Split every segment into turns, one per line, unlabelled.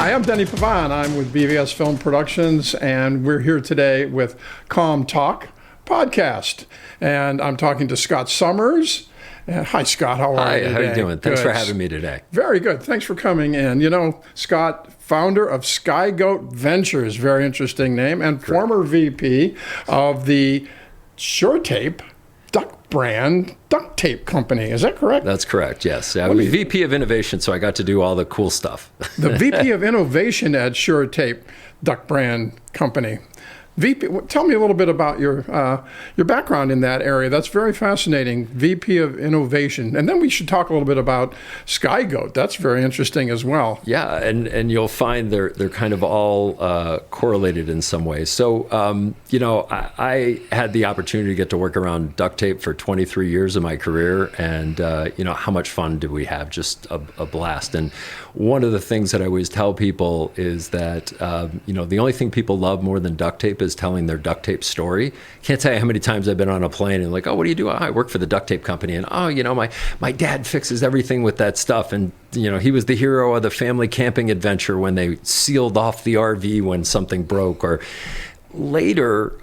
Hi, I'm Denny Pavan. I'm with BVS Film Productions, and we're here today with CommTALK Podcast. And I'm talking to Scott Sommers. Hi, Scott. How are you today?
Hi, how are you doing? Thanks
Good.
for having me today.
Very good. Thanks for coming in. You know, Scott, founder of Sky Goat Ventures, very interesting name, and former VP of the Shurtape duct brand duct tape company. Is that correct?
That's correct, yes. I was VP of Innovation, so I got to do all the cool stuff.
The VP of Innovation at Shurtape duct brand company. VP, tell me a little bit about your background in that area. That's very fascinating. VP of Innovation. And then we should talk a little bit about Sky Goat. That's very interesting as well.
Yeah, and you'll find they're kind of all correlated in some ways. So, I had the opportunity to get to work around duct tape for 23 years of my career. And, how much fun did we have? Just a blast. And one of the things that I always tell people is that, the only thing people love more than duct tape is telling their duct tape story. Can't tell you how many times I've been on a plane and like, oh, what do you do? Oh, I work for the duct tape company. And, my dad fixes everything with that stuff. And, he was the hero of the family camping adventure when they sealed off the RV when something broke. Or later,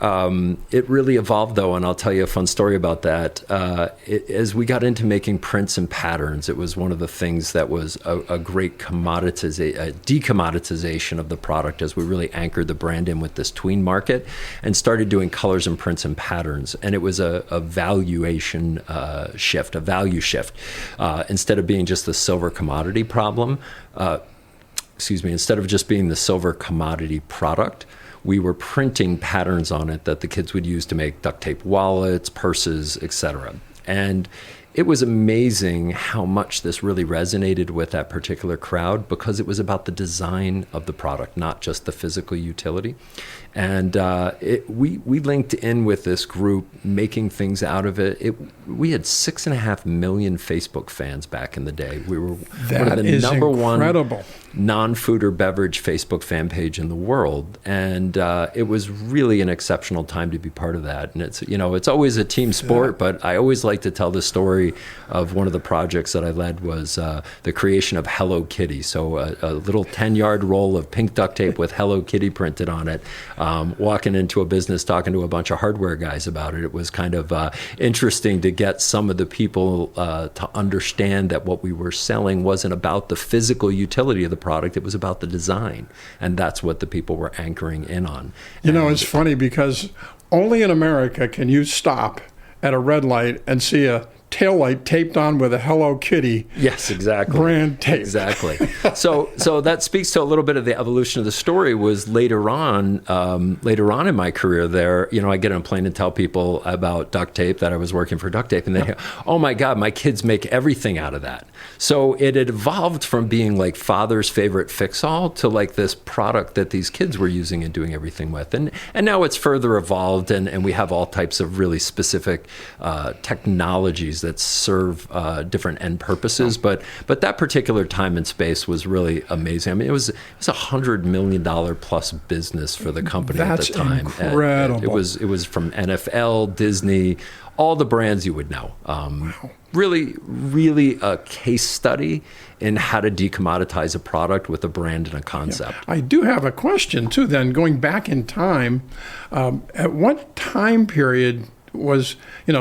it really evolved, though, and I'll tell you a fun story about that. As we got into making prints and patterns, it was one of the things that was a great decommoditization of the product as we really anchored the brand in with this tween market and started doing colors and prints and patterns. And it was a valuation shift, a value shift. Instead of being just the silver commodity problem, instead of just being the silver commodity product, we were printing patterns on it that the kids would use to make duct tape wallets, purses, etc. And it was amazing how much this really resonated with that particular crowd because it was about the design of the product, not just the physical utility. And we linked in with this group, making things out of it. We had 6.5 million Facebook fans back in the day. We were one of the number one non-food or beverage Facebook fan page in the world. And it was really an exceptional time to be part of that. And it's always a team sport, but I always like to tell the story of one of the projects that I led was the creation of Hello Kitty. So a little 10-yard roll of pink duct tape with Hello Kitty printed on it. Walking into a business, talking to a bunch of hardware guys about it. It was kind of interesting to get some of the people to understand that what we were selling wasn't about the physical utility of the product. It was about the design. And that's what the people were anchoring in on.
It's funny because only in America can you stop at a red light and see a taillight taped on with a Hello Kitty.
Yes, exactly.
Brand tape.
Exactly. So that speaks to a little bit of the evolution of the story. Was later on in my career there, I get on a plane and tell people about duct tape, that I was working for duct tape, and they go, oh my God, my kids make everything out of that. So it had evolved from being like father's favorite fix-all to like this product that these kids were using and doing everything with. And now it's further evolved, and we have all types of really specific technologies that serve different end purposes, but that particular time and space was really amazing. I mean, it was $100 million plus business for the company at the time.
That's incredible.
It was from NFL, Disney, all the brands you would know. Really, really a case study in how to decommoditize a product with a brand and a concept.
Yeah. I do have a question too. Then going back in time, at what time period was,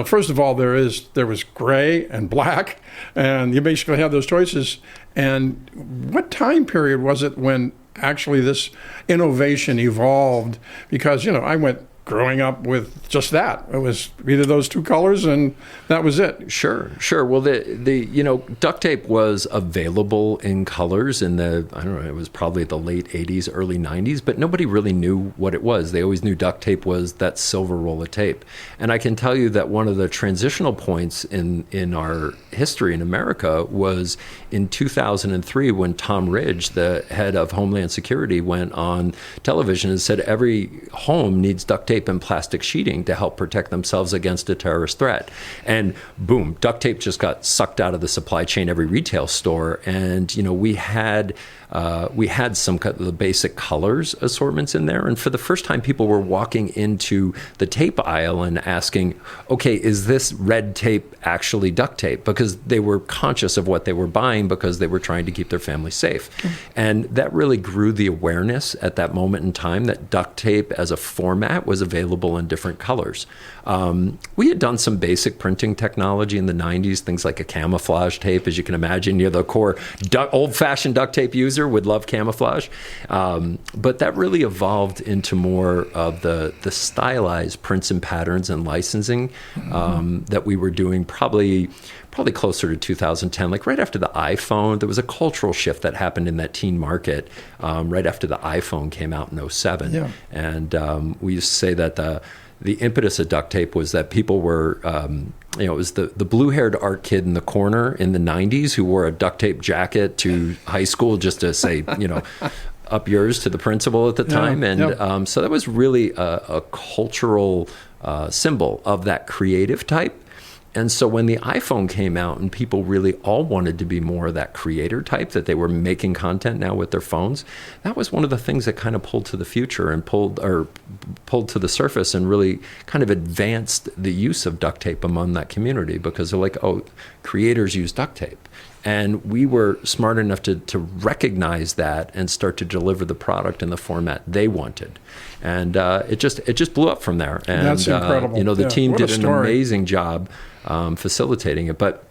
first of all, there was gray and black, and you basically have those choices. And what time period was it when actually this innovation evolved? Because, I went growing up with just that. It was either those two colors and that was it.
Sure. Well, the duct tape was available in colors in it was probably the late 80s, early 90s, but nobody really knew what it was. They always knew duct tape was that silver roll of tape. And I can tell you that one of the transitional points in our history in America was in 2003 when Tom Ridge, the head of Homeland Security, went on television and said every home needs duct tape tape and plastic sheeting to help protect themselves against a terrorist threat. And boom, duct tape just got sucked out of the supply chain, every retail store. And, we had some of the basic colors assortments in there. And for the first time, people were walking into the tape aisle and asking, okay, is this red tape actually duct tape? Because they were conscious of what they were buying because they were trying to keep their family safe. And that really grew the awareness at that moment in time that duct tape as a format was available in different colors. We had done some basic printing technology in the 90s, things like a camouflage tape, as you can imagine. The core old-fashioned duct tape user would love camouflage. But that really evolved into more of the stylized prints and patterns and licensing that we were doing probably closer to 2010, like right after the iPhone. There was a cultural shift that happened in that teen market right after the iPhone came out in 2007. Yeah. And we used to say that the impetus of duct tape was that people were, it was the blue-haired art kid in the corner in the 90s who wore a duct tape jacket to high school just to say, up yours to the principal at the time. And so that was really a cultural symbol of that creative type. And so when the iPhone came out and people really all wanted to be more of that creator type, that they were making content now with their phones, that was one of the things that kind of pulled to the future and pulled to the surface and really kind of advanced the use of duct tape among that community, because they're like, oh, creators use duct tape. And we were smart enough to recognize that and start to deliver the product in the format they wanted. And it just blew up from there. And
that's incredible.
The team did an amazing job facilitating it. But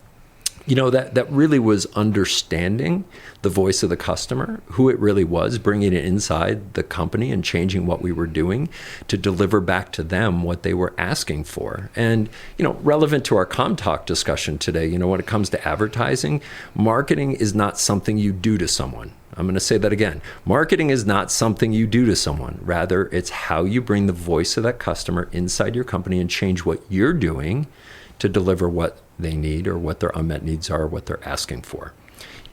that really was understanding the voice of the customer, who it really was, bringing it inside the company and changing what we were doing to deliver back to them what they were asking for. And, relevant to our CommTALK discussion today, when it comes to advertising, marketing is not something you do to someone. I'm going to say that again. Marketing is not something you do to someone. Rather, it's how you bring the voice of that customer inside your company and change what you're doing to deliver what they need or what their unmet needs are or what they're asking for.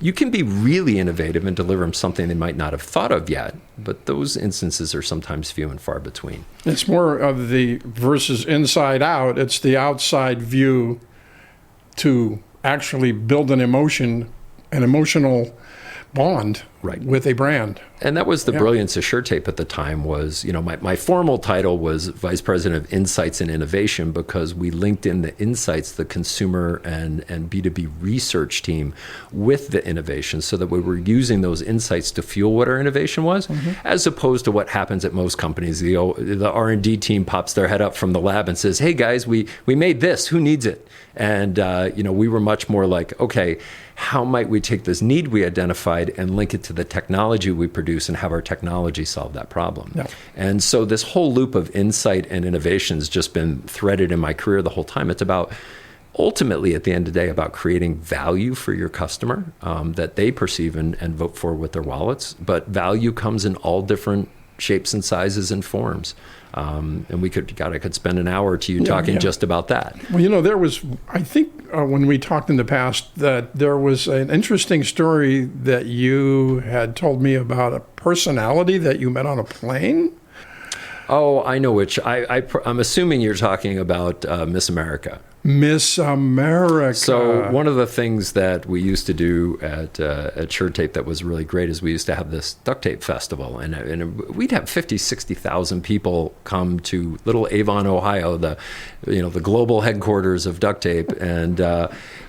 You can be really innovative and deliver them something they might not have thought of yet, but those instances are sometimes few and far between.
It's more of the versus inside out. It's the outside view to actually build an emotional bond with a brand.
And that was the brilliance of Shurtape at the time was, my formal title was Vice President of Insights and Innovation, because we linked in the insights, the consumer and B2B research team with the innovation, so that we were using those insights to fuel what our innovation was, as opposed to what happens at most companies. The R&D team pops their head up from the lab and says, hey guys, we made this, who needs it? And, we were much more like, okay, how might we take this need we identified and link it to the technology we produce and have our technology solve that problem? Yeah. And so this whole loop of insight and innovation has just been threaded in my career the whole time. It's about, ultimately, at the end of the day, about creating value for your customer that they perceive and vote for with their wallets. But value comes in all different shapes and sizes and forms. And I could spend an hour to you talking just about that.
Well, there was, I think when we talked in the past, that there was an interesting story that you had told me about a personality that you met on a plane.
Oh, I know which. I'm assuming you're talking about Miss America.
Miss America.
So one of the things that we used to do at Shurtape that was really great is we used to have this duct tape festival, and we'd have 50, 60,000 people come to Little Avon, Ohio, the global headquarters of duct tape, and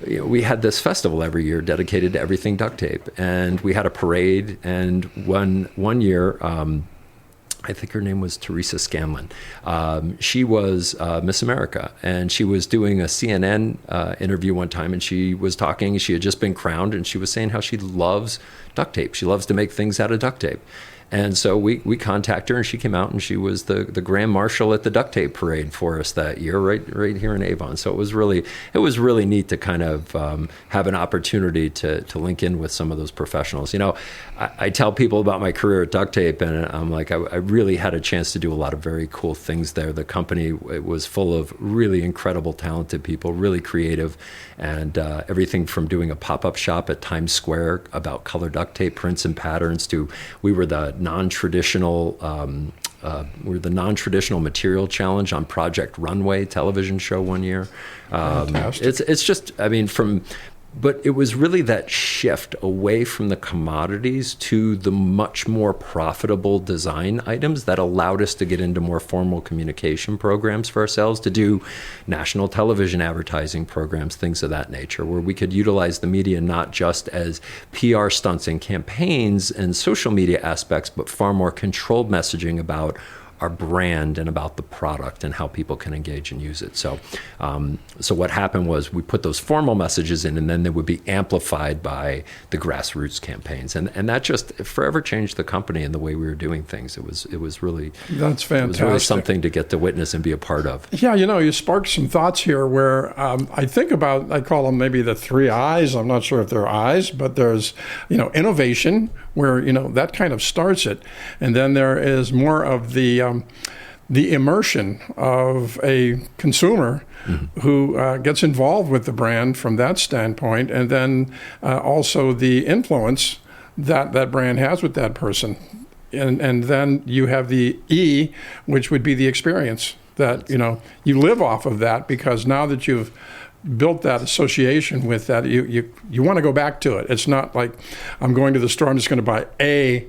we had this festival every year dedicated to everything duct tape, and we had a parade, and one year. I think her name was Teresa Scanlon. She was Miss America, and she was doing a CNN interview one time, and she was talking. She had just been crowned, and she was saying how she loves duct tape. She loves to make things out of duct tape. And so we contacted her, and she came out, and she was the grand marshal at the duct tape parade for us that year, right here in Avon. So it was really neat to kind of have an opportunity to link in with some of those professionals. I tell people about my career at duct tape, and I'm like, I really had a chance to do a lot of very cool things there. The company, it was full of really incredible, talented people, really creative, and everything from doing a pop-up shop at Times Square about color duct tape prints and patterns to we were the non-traditional we were the non-traditional material challenge on Project Runway television show one year. It's just, I mean, but it was really that shift away from the commodities to the much more profitable design items that allowed us to get into more formal communication programs for ourselves, to do national television advertising programs, things of that nature, where we could utilize the media not just as PR stunts and campaigns and social media aspects, but far more controlled messaging about our brand and about the product and how people can engage and use it. So what happened was we put those formal messages in, and then they would be amplified by the grassroots campaigns. And that just forever changed the company and the way we were doing things. It was really,
that's fantastic.
It was really something to get to witness and be a part of.
Yeah, you sparked some thoughts here where I think about, I call them maybe the 3 I's. I'm not sure if they're I's, but there's, innovation, where, that kind of starts it. And then there is more of the immersion of a consumer who gets involved with the brand from that standpoint, and then also the influence that brand has with that person. And then you have the E, which would be the experience that, you live off of that, because now that you've built that association with that, you want to go back to it. It's not like I'm going to the store, I'm just going to buy a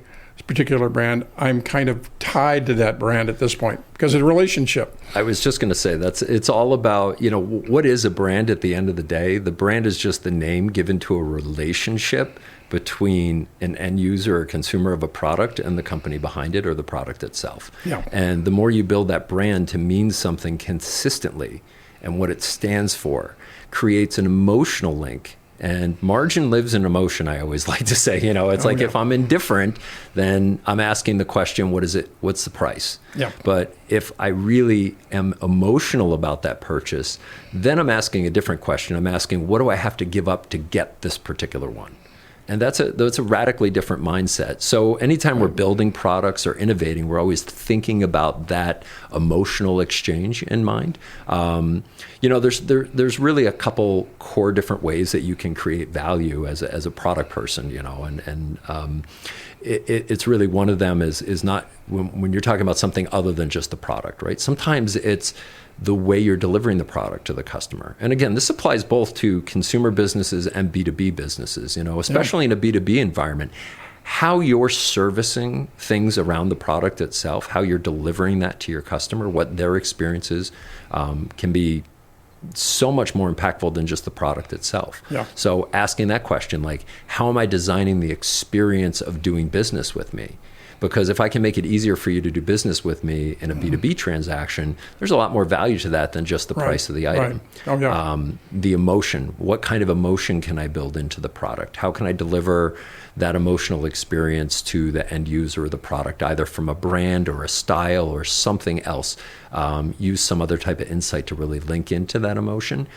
particular brand. I'm kind of tied to that brand at this point because of the relationship.
I was just going to say it's all about, what is a brand at the end of the day? The brand is just the name given to a relationship between an end user or consumer of a product and the company behind it or the product itself.
Yeah.
And the more you build that brand to mean something consistently and what it stands for, creates an emotional link. And margin lives in emotion, I always like to say. If I'm indifferent, then I'm asking the question, what is it? What's the price?
Yeah.
But if I really am emotional about that purchase, then I'm asking a different question. I'm asking, what do I have to give up to get this particular one? And that's a radically different mindset. So anytime we're building products or innovating, we're always thinking about that emotional exchange in mind. There's really a couple core different ways that you can create value as a product person, it's really one of them is not when you're talking about something other than just the product, right? Sometimes it's the way you're delivering the product to the customer. And again, this applies both to consumer businesses and B2B businesses, especially in a B2B environment. How you're servicing things around the product itself, how you're delivering that to your customer, what their experience is, can be so much more impactful than just the product itself.
Yeah.
So asking that question, like, how am I designing the experience of doing business with me? Because if I can make it easier for you to do business with me in a B2B transaction, there's a lot more value to that than just the price of the item.
Right. Oh, yeah.
The emotion, what kind of emotion can I build into the product? How can I deliver that emotional experience to the end user of the product, either from a brand or a style or something else? Use some other type of insight to really link into that emotion,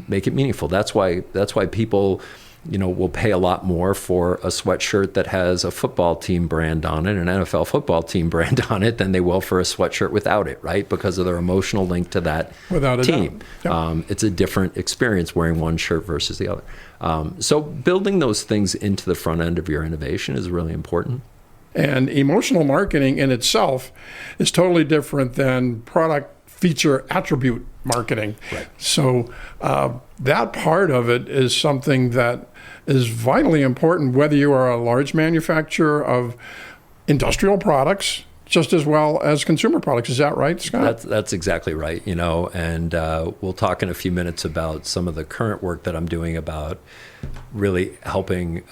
make it meaningful. That's why people will pay a lot more for a sweatshirt that has a football team brand on it, an NFL football team brand on it, than they will for a sweatshirt without it, right? Because of their emotional link to that team. Yep. It's a different experience wearing one shirt versus the other. So building those things into the front end of your innovation is really important.
And emotional marketing in itself is totally different than product feature attribute marketing.
Right.
So that part of it is something that is vitally important, whether you are a large manufacturer of industrial products just as well as consumer products. Is that right, Scott?
That's exactly right. And we'll talk in a few minutes about some of the current work that I'm doing about really helping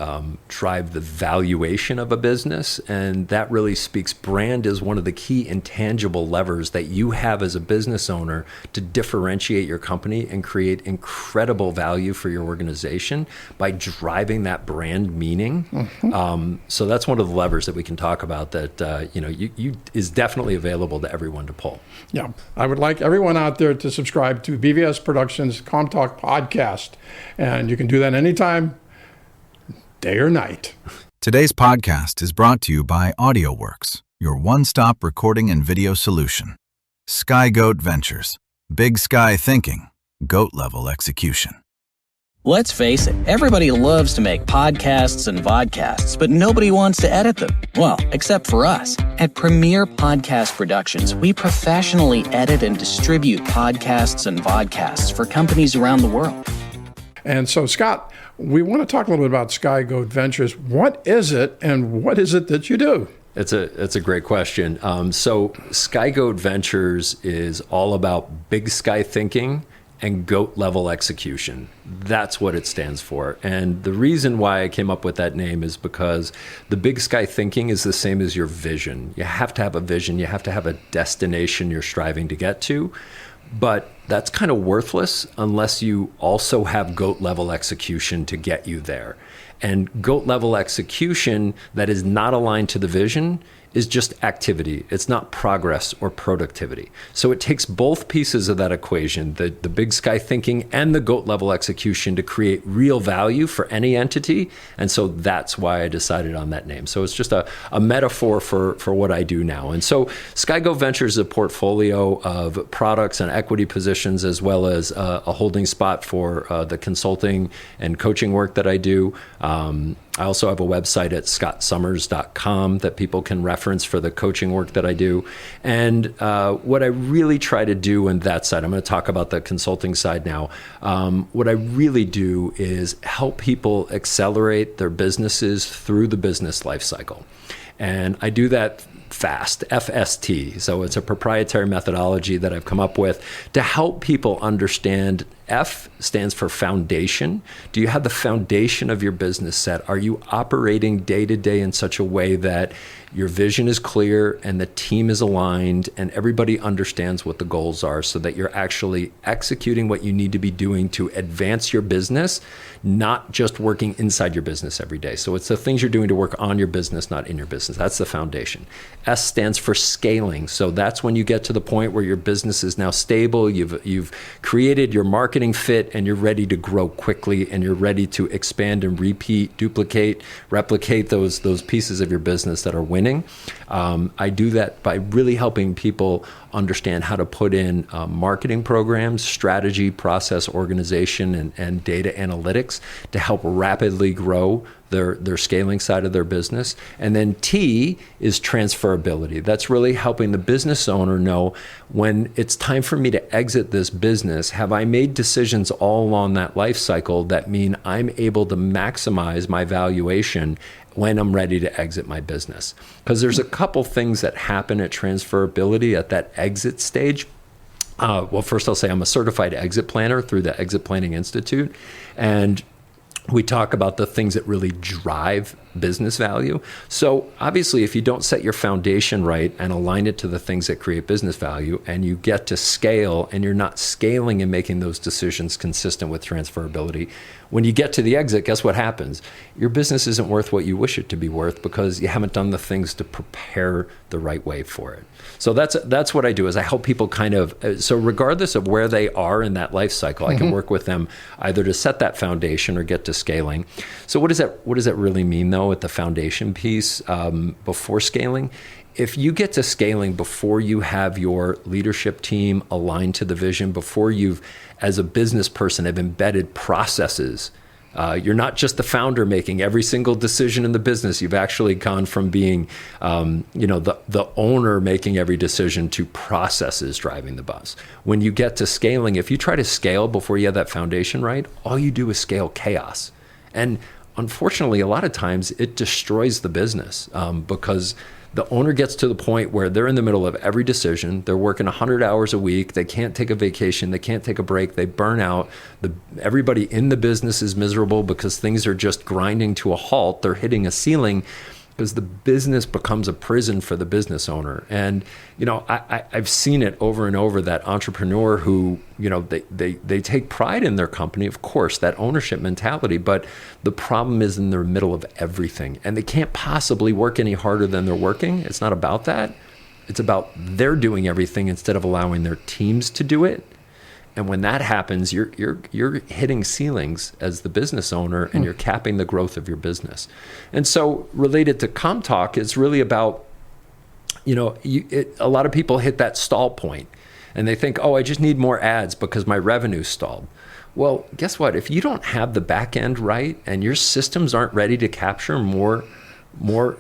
drive the valuation of a business. And that really speaks, brand is one of the key intangible levers that you have as a business owner to differentiate your company and create incredible value for your organization by driving that brand meaning. Mm-hmm. So that's one of the levers that we can talk about that, you is definitely available to everyone to pull.
Yeah. I would like everyone out there to subscribe to BVS Productions CommTALK Podcast. And you can do that anytime, day or night.
Today's podcast is brought to you by AudioWorks, your one-stop recording and video solution. Sky Goat Ventures, big sky thinking, goat-level execution.
Let's face it, everybody loves to make podcasts and vodcasts, but nobody wants to edit them. Well, except for us. At Premier Podcast Productions, we professionally edit and distribute podcasts and vodcasts for companies around the world.
And so, Scott, we want to talk a little bit about SkyGoat Ventures. What is it, and what is it that you do?
It's a great question. So SkyGoat Ventures is all about big sky thinking and goat level execution. That's what it stands for. And the reason why I came up with that name is because the big sky thinking is the same as your vision. You have to have a vision. You have to have a destination you're striving to get to. But that's kind of worthless unless you also have goat level execution to get you there. And goat level execution that is not aligned to the vision is just activity. It's not progress or productivity. So it takes both pieces of that equation, the big sky thinking and the goat level execution, to create real value for any entity. And so that's why I decided on that name. So it's just a metaphor for what I do now. And so SkyGoat Ventures is a portfolio of products and equity positions, as well as a holding spot for the consulting and coaching work that I do. I also have a website at scottsommers.com that people can reference for the coaching work that I do. And what I really try to do on that side, I'm going to talk about the consulting side now. What I really do is help people accelerate their businesses through the business life cycle. And I do that FAST, FST. So it's a proprietary methodology that I've come up with to help people understand. F stands for foundation. Do you have the foundation of your business set? Are you operating day to day in such a way that your vision is clear and the team is aligned and everybody understands what the goals are, so that you're actually executing what you need to be doing to advance your business, not just working inside your business every day? So it's the things you're doing to work on your business, not in your business. That's the foundation. S stands for scaling. So that's when you get to the point where your business is now stable, you've created your marketing fit, and you're ready to grow quickly, and you're ready to expand and repeat, duplicate, replicate those pieces of your business that are winning. I do that by really helping people understand how to put in marketing programs, strategy, process, organization, and data analytics to help rapidly grow their scaling side of their business. And then T is transferability. That's really helping the business owner know, when it's time for me to exit this business, have I made decisions all along that life cycle that mean I'm able to maximize my valuation when I'm ready to exit my business? Because there's a couple things that happen at transferability at that exit stage. Well, first I'll say I'm a certified exit planner through the Exit Planning Institute. And we talk about the things that really drive business value. So obviously, if you don't set your foundation right and align it to the things that create business value, and you get to scale and you're not scaling and making those decisions consistent with transferability, when you get to the exit, guess what happens? Your business isn't worth what you wish it to be worth because you haven't done the things to prepare the right way for it. So that's what I do, is I help people kind of, so regardless of where they are in that life cycle, I can work with them either to set that foundation or get to scaling. So what does that really mean, though, at the foundation piece before scaling? If you get to scaling before you have your leadership team aligned to the vision, before you've, as a business person, have embedded processes, you're not just the founder making every single decision in the business. You've actually gone from being, the owner making every decision to processes driving the bus. When you get to scaling, if you try to scale before you have that foundation right, all you do is scale chaos. And unfortunately, a lot of times it destroys the business because the owner gets to the point where they're in the middle of every decision. They're working 100 hours a week. They can't take a vacation. They can't take a break. They burn out. Everybody in the business is miserable because things are just grinding to a halt. They're hitting a ceiling because the business becomes a prison for the business owner. And, I've seen it over and over, that entrepreneur who, they take pride in their company, of course, that ownership mentality, but the problem is in the middle of everything. And they can't possibly work any harder than they're working. It's not about that. It's about they're doing everything instead of allowing their teams to do it. And when that happens, you're hitting ceilings as the business owner, and you're capping the growth of your business. And so related to CommTALK, it's really about, a lot of people hit that stall point and they think, oh, I just need more ads because my revenue stalled. Well, guess what? If you don't have the back end right and your systems aren't ready to capture more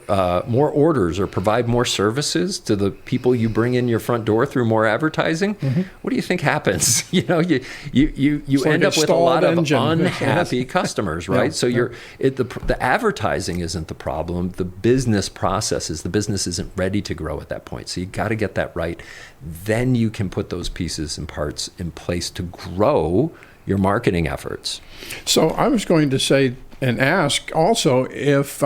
orders or provide more services to the people you bring in your front door through more advertising, what do you think happens? You end up with a lot of unhappy customers, right? So the advertising isn't the problem. The business processes, the business isn't ready to grow at that point. So you got to get that right. Then you can put those pieces and parts in place to grow your marketing efforts.
So I was going to say and ask also if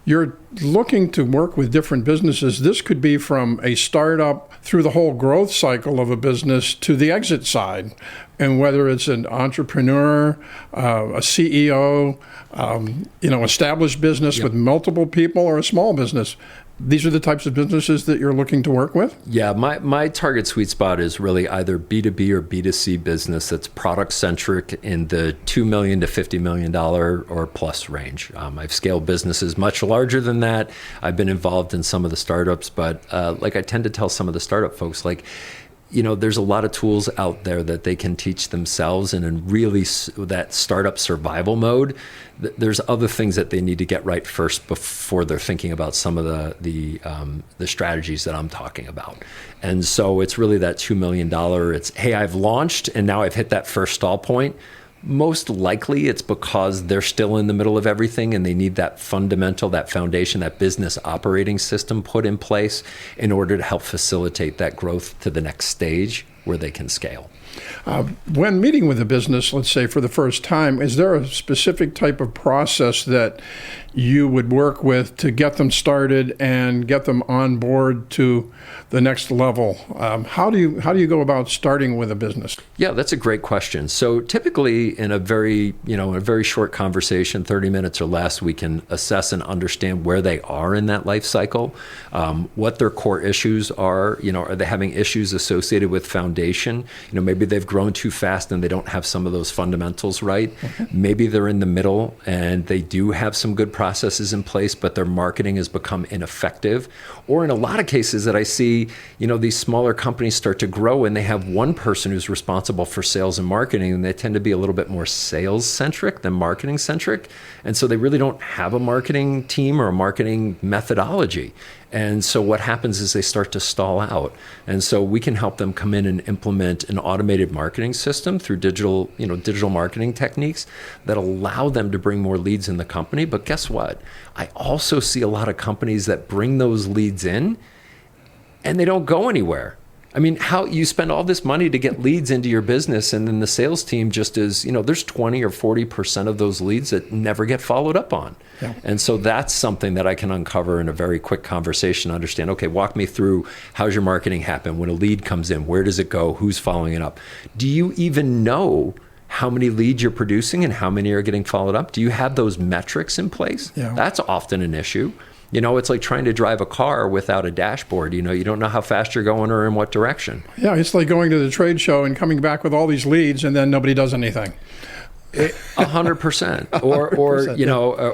you're looking to work with different businesses. This could be from a startup through the whole growth cycle of a business to the exit side. And whether it's an entrepreneur, a CEO, established business with multiple people, or a small business, these are the types of businesses that you're looking to work with?
Yeah, my target sweet spot is really either B2B or B2C business that's product-centric in the $2 million to $50 million or plus range. I've scaled businesses much larger than that. I've been involved in some of the startups, but I tend to tell some of the startup folks, there's a lot of tools out there that they can teach themselves, and in really that startup survival mode, there's other things that they need to get right first before they're thinking about some of the strategies that I'm talking about. And so it's really that $2 million. It's, hey, I've launched and now I've hit that first stall point. Most likely it's because they're still in the middle of everything and they need that fundamental, that foundation, that business operating system put in place in order to help facilitate that growth to the next stage where they can scale.
When meeting with a business, let's say for the first time, is there a specific type of process that you would work with to get them started and get them on board to the next level? How do you go about starting with a business?
Yeah, that's a great question. So typically in a very short conversation, 30 minutes or less, we can assess and understand where they are in that life cycle, what their core issues are. Are they having issues associated with foundation? Maybe they've grown too fast and they don't have some of those fundamentals right. Okay. Maybe they're in the middle and they do have some good processes in place, but their marketing has become ineffective. Or in a lot of cases that I see, these smaller companies start to grow and they have one person who's responsible for sales and marketing, and they tend to be a little bit more sales centric than marketing centric. And so they really don't have a marketing team or a marketing methodology. And so what happens is they start to stall out. And so we can help them come in and implement an automated marketing system through digital marketing techniques that allow them to bring more leads in the company. But guess what? I also see a lot of companies that bring those leads in and they don't go anywhere. I mean, how you spend all this money to get leads into your business, and then the sales team just is, there's 20 or 40% of those leads that never get followed up on. Yeah. And so that's something that I can uncover in a very quick conversation, understand, okay, walk me through how's your marketing happen? When a lead comes in, where does it go? Who's following it up? Do you even know how many leads you're producing and how many are getting followed up? Do you have those metrics in place? Yeah. That's often an issue. It's like trying to drive a car without a dashboard. You don't know how fast you're going or in what direction.
Yeah, it's like going to the trade show and coming back with all these leads and then nobody does anything.
100%.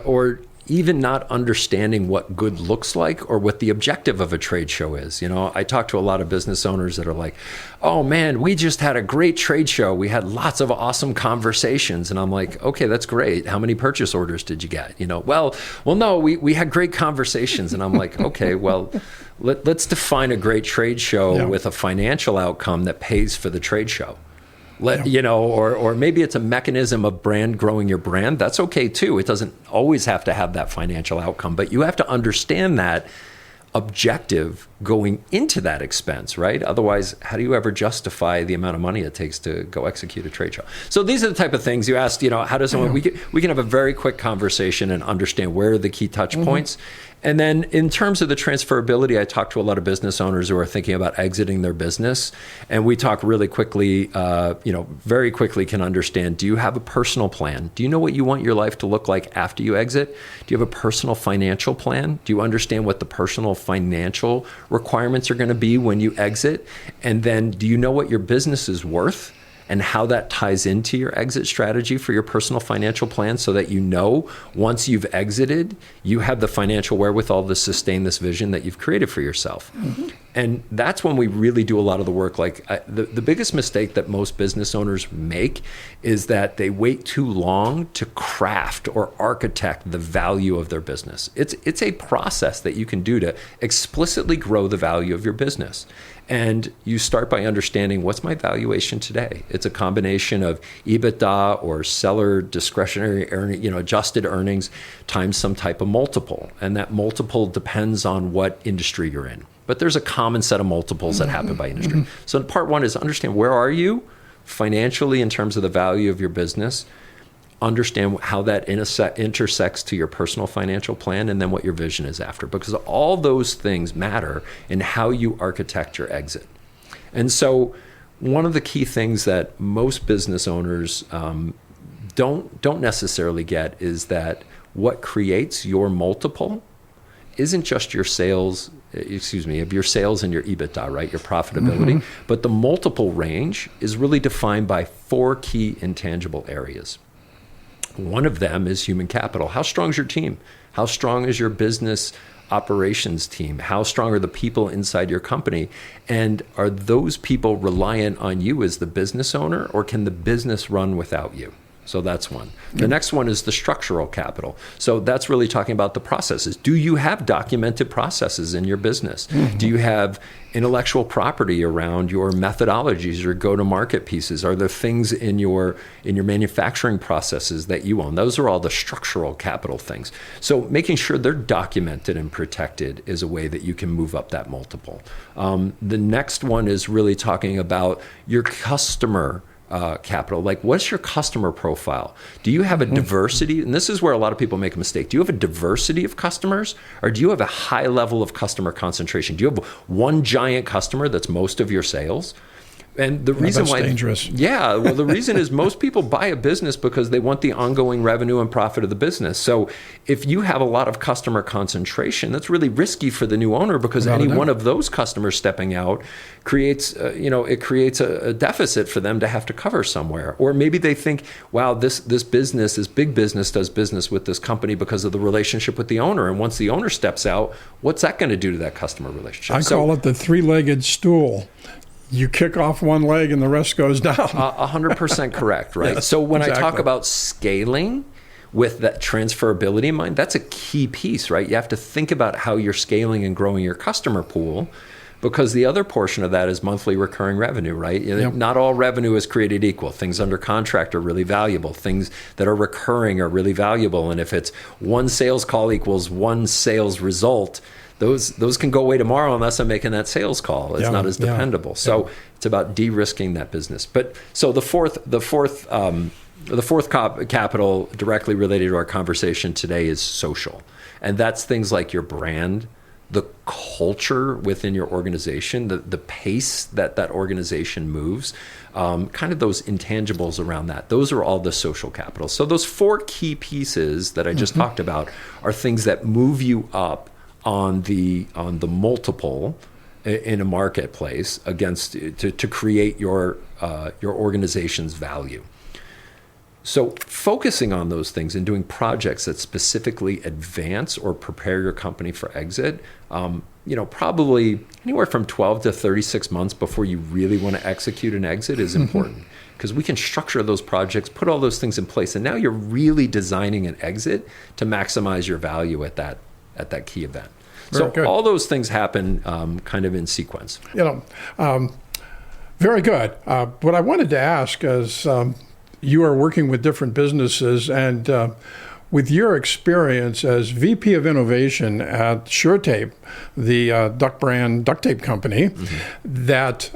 Or even not understanding what good looks like or what the objective of a trade show is. I talk to a lot of business owners that are like, oh man, we just had a great trade show. We had lots of awesome conversations. And I'm like, okay, that's great. How many purchase orders did you get? Well, no, we had great conversations. And I'm like, okay, well, let's define a great trade show with a financial outcome that pays for the trade show. Or maybe it's a mechanism of brand growing your brand. That's okay too. It doesn't always have to have that financial outcome, but you have to understand that objective going into that expense, right? Otherwise, how do you ever justify the amount of money it takes to go execute a trade show? So these are the type of things you asked, how does someone, we can have a very quick conversation and understand where are the key touch points. And then in terms of the transferability, I talk to a lot of business owners who are thinking about exiting their business. And we talk really quickly, very quickly can understand, do you have a personal plan? Do you know what you want your life to look like after you exit? Do you have a personal financial plan? Do you understand what the personal financial requirements are going to be when you exit? And then do you know what your business is worth? and how that ties into your exit strategy for your personal financial plan, so that you know once you've exited, you have the financial wherewithal to sustain this vision that you've created for yourself. Mm-hmm. And that's when we really do a lot of the work. Like the biggest mistake that most business owners make is that they wait too long to craft or architect the value of their business. It's a process that you can do to explicitly grow the value of your business. And you start by understanding, what's my valuation today? It's a combination of EBITDA or seller discretionary earning, adjusted earnings times some type of multiple. And that multiple depends on what industry you're in. But there's a common set of multiples that happen by industry. Mm-hmm. So part one is understand, where are you financially in terms of the value of your business? Understand how that intersects to your personal financial plan, and then what your vision is after, because all those things matter in how you architect your exit. And so one of the key things that most business owners don't necessarily get is that what creates your multiple isn't just your sales, of your sales and your EBITDA, right? Your profitability. Mm-hmm. But the multiple range is really defined by 4 key intangible areas. One of them is human capital. How strong is your team? How strong is your business operations team? How strong are the people inside your company? And are those people reliant on you as the business owner, or can the business run without you? So that's one. The next one is the structural capital. So that's really talking about the processes. Do you have documented processes in your business? Mm-hmm. Do you have intellectual property around your methodologies, your go-to-market pieces? Are there things in your manufacturing processes that you own? Those are all the structural capital things. So making sure they're documented and protected is a way that you can move up that multiple. The next one is really talking about your customer capital. Like, what's your customer profile? Do you have a diversity? And this is where a lot of people make a mistake. Do you have a diversity of customers, or do you have a high level of customer concentration? Do you have one giant customer that's most of your sales? And the reason why,
dangerous.
Yeah, well, the reason is most people buy a business because they want the ongoing revenue and profit of the business. So if you have a lot of customer concentration, that's really risky for the new owner, because any one of those customers stepping out creates, it creates a deficit for them to have to cover somewhere. Or maybe they think, wow, this business, this big business does business with this company because of the relationship with the owner. And once the owner steps out, what's that going to do to that customer relationship?
I call it the 3-legged stool. You kick off one leg and the rest goes down.
100% correct, right?
Yes,
so when
exactly.
I talk about scaling with that transferability in mind, that's a key piece, right? You have to think about how you're scaling and growing your customer pool, because the other portion of that is monthly recurring revenue, right? Yep. Not all revenue is created equal. Things under contract are really valuable. Things that are recurring are really valuable. And if it's one sales call equals one sales result, those can go away tomorrow unless I'm making that sales call. It's not as dependable. So it's about de-risking that business. But so the fourth capital directly related to our conversation today is social. And that's things like your brand, the culture within your organization, the pace that organization moves, kind of those intangibles around that. Those are all the social capital. So those 4 key pieces that I just talked about are things that move you up on the multiple in a marketplace against to create your organization's value. So focusing on those things and doing projects that specifically advance or prepare your company for exit, probably anywhere from 12 to 36 months before you really want to execute an exit is important. Because we can structure those projects, put all those things in place, and now you're really designing an exit to maximize your value at that key event. So all those things happen kind of in sequence.
Very good. What I wanted to ask is, you are working with different businesses, and with your experience as VP of Innovation at Shurtape, the duct brand duct tape company, that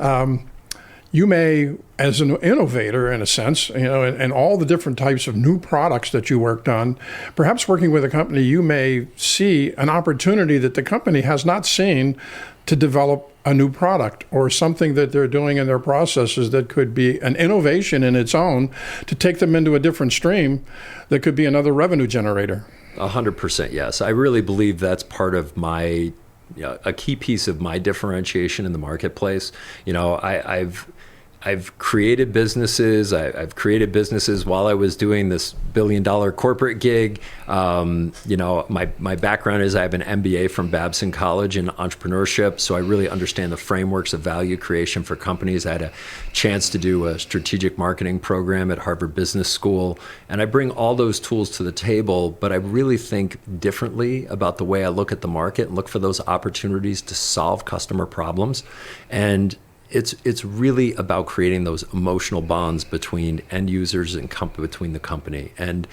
you may, as an innovator in a sense, and all the different types of new products that you worked on, perhaps working with a company, you may see an opportunity that the company has not seen to develop a new product or something that they're doing in their processes that could be an innovation in its own to take them into a different stream that could be another revenue generator.
100% yes. I really believe that's part of a key piece of my differentiation in the marketplace. I've created businesses. I've created businesses while I was doing this billion-dollar corporate gig. My background is I have an MBA from Babson College in entrepreneurship, so I really understand the frameworks of value creation for companies. I had a chance to do a strategic marketing program at Harvard Business School, and I bring all those tools to the table, but I really think differently about the way I look at the market and look for those opportunities to solve customer problems. And it's really about creating those emotional bonds between end users and between the company. And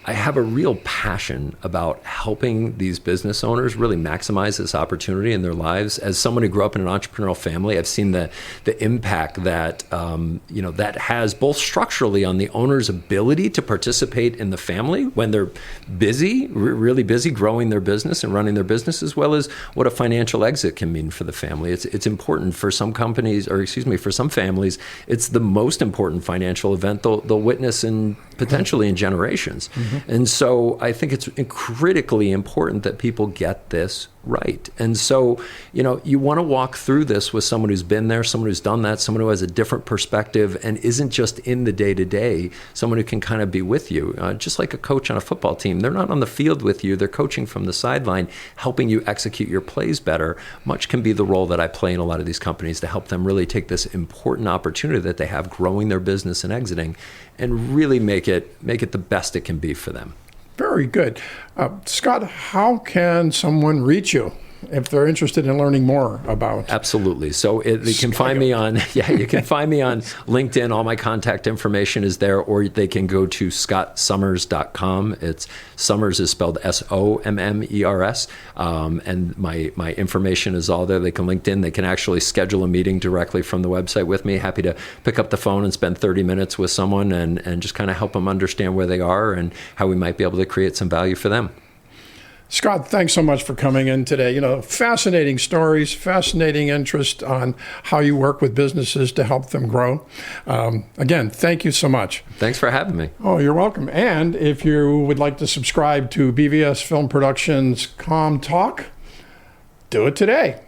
I have a real passion about helping these business owners really maximize this opportunity in their lives. As someone who grew up in an entrepreneurial family, I've seen the impact that that has both structurally on the owner's ability to participate in the family when they're busy, really busy growing their business and running their business, as well as what a financial exit can mean for the family. It's important for some companies, for some families, it's the most important financial event they'll witness potentially in generations. Mm-hmm. And so I think it's critically important that people get this right. And so, you want to walk through this with someone who's been there, someone who's done that, someone who has a different perspective and isn't just in the day-to-day, someone who can kind of be with you. Just like a coach on a football team, they're not on the field with you, they're coaching from the sideline, helping you execute your plays better. Much can be the role that I play in a lot of these companies to help them really take this important opportunity that they have growing their business and exiting and really make it the best it can be for them.
Very good. Scott, how can someone reach you if they're interested in learning more about?
Absolutely. So they can find me on LinkedIn. All my contact information is there, or they can go to scottsommers.com. It's Sommers is spelled SOMMERS. And my information is all there. They can LinkedIn. They can actually schedule a meeting directly from the website with me. Happy to pick up the phone and spend 30 minutes with someone and just kind of help them understand where they are and how we might be able to create some value for them.
Scott, thanks so much for coming in today. Fascinating stories, fascinating interest on how you work with businesses to help them grow. Again, thank you so much.
Thanks for having me.
Oh, you're welcome. And if you would like to subscribe to BVS Film Productions CommTALK, do it today.